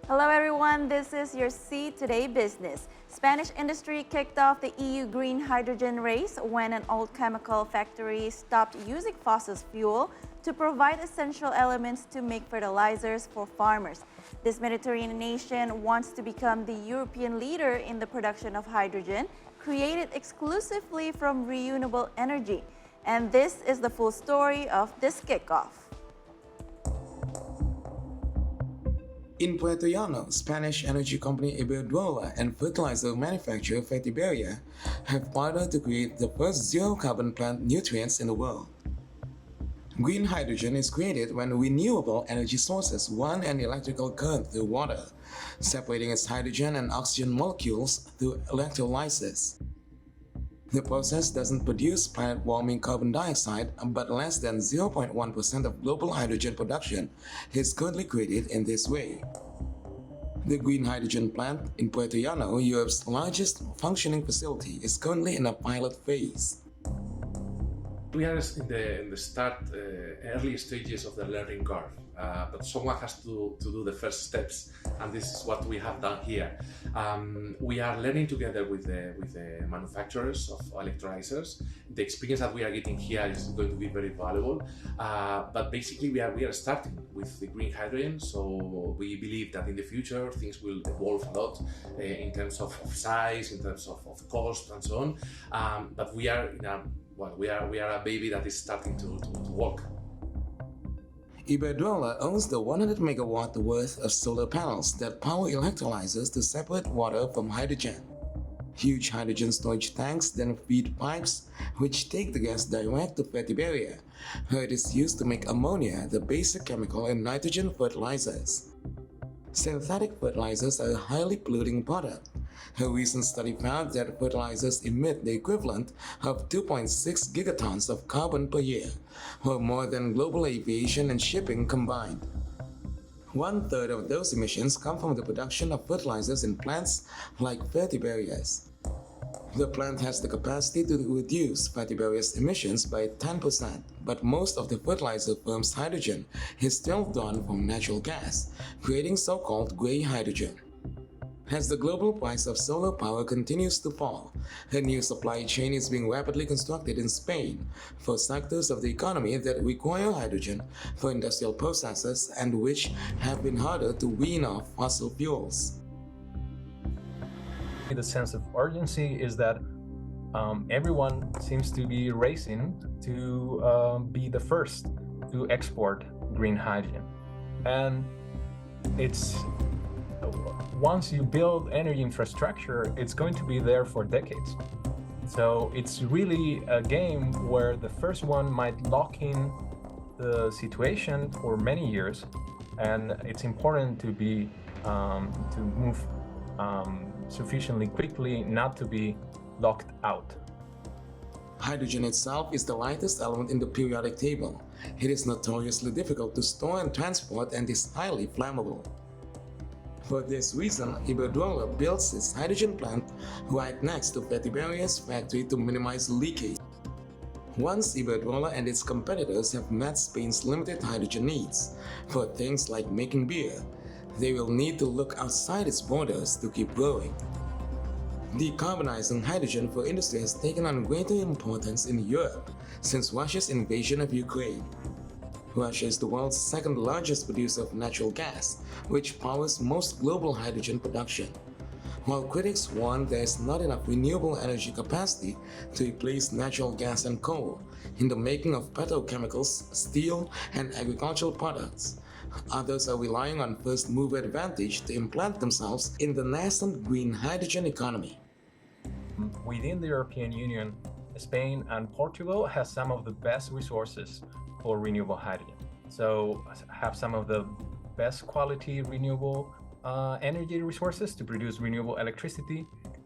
Hello everyone, this is your See Today Business. Spanish industry kicked off the EU green hydrogen race when an old chemical factory stopped using fossil fuel to provide essential elements to make fertilizers for farmers. This Mediterranean nation wants to become the European leader in the production of hydrogen, created exclusively from renewable energy. And this is the full story of this kickoff. In Puerto Llano, Spanish energy company Iberdrola and fertilizer manufacturer Fertiberia have partnered to create the first zero-carbon plant nutrients in the world. Green hydrogen is created when renewable energy sources run an electrical current through water, separating its hydrogen and oxygen molecules through electrolysis. The process doesn't produce planet-warming carbon dioxide, but less than 0.1% of global hydrogen production is currently created in this way. The green hydrogen plant in Puerto Llano, Europe's largest functioning facility, is currently in a pilot phase. We are in the start, early stages of the learning curve, but someone has to do the first steps, and this is what we have done here. We are learning together with the manufacturers of electrolyzers. The experience that we are getting here is going to be very valuable, but basically we are starting with the green hydrogen, so we believe that in the future things will evolve a lot in terms of size, in terms of cost and so on, but we are in we are a baby that is starting to walk. Iberdrola owns the 100 megawatt worth of solar panels that power electrolyzers to separate water from hydrogen. Huge hydrogen storage tanks then feed pipes which take the gas direct to Fertiberia, where it is used to make ammonia, the basic chemical in nitrogen fertilizers. Synthetic fertilizers are a highly polluting product. A recent study found that fertilizers emit the equivalent of 2.6 gigatons of carbon per year, or more than global aviation and shipping combined. 1/3 of those emissions come from the production of fertilizers in plants like Fertiberia's. The plant has the capacity to reduce Fertiberia's emissions by 10%, but most of the fertilizer firm's hydrogen is still drawn from natural gas, creating so-called gray hydrogen. As the global price of solar power continues to fall, a new supply chain is being rapidly constructed in Spain for sectors of the economy that require hydrogen for industrial processes and which have been harder to wean off fossil fuels. The sense of urgency is that everyone seems to be racing to be the first to export green hydrogen. And it's once you build energy infrastructure, it's going to be there for decades. So it's really a game where the first one might lock in the situation for many years, and it's important to be to move sufficiently quickly not to be locked out. Hydrogen itself is the lightest element in the periodic table. It is notoriously difficult to store and transport and is highly flammable. For this reason, Iberdrola builds its hydrogen plant right next to Fertiberia's factory to minimize leakage. Once Iberdrola and its competitors have met Spain's limited hydrogen needs for things like making beer, they will need to look outside its borders to keep growing. Decarbonizing hydrogen for industry has taken on greater importance in Europe since Russia's invasion of Ukraine. Russia is the world's second largest producer of natural gas, which powers most global hydrogen production. While critics warn there is not enough renewable energy capacity to replace natural gas and coal in the making of petrochemicals, steel, and agricultural products, others are relying on first-mover advantage to implant themselves in the nascent green hydrogen economy. Within the European Union, Spain and Portugal has some of the best resources for renewable hydrogen. So have some of the best quality renewable energy resources to produce renewable electricity.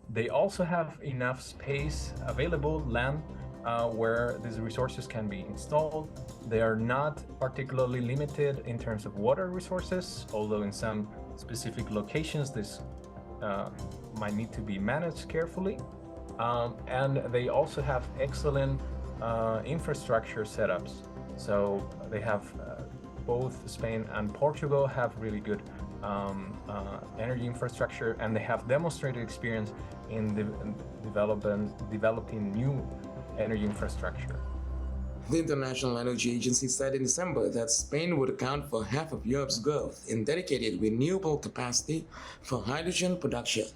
They also have enough space available, land, where these resources can be installed. They are not particularly limited in terms of water resources, although in some specific locations this might need to be managed carefully. And they also have excellent infrastructure setups. So they have both Spain and Portugal have really good energy infrastructure, and they have demonstrated experience in developing new energy infrastructure. The International Energy Agency said in December that Spain would account for half of Europe's growth in dedicated renewable capacity for hydrogen production.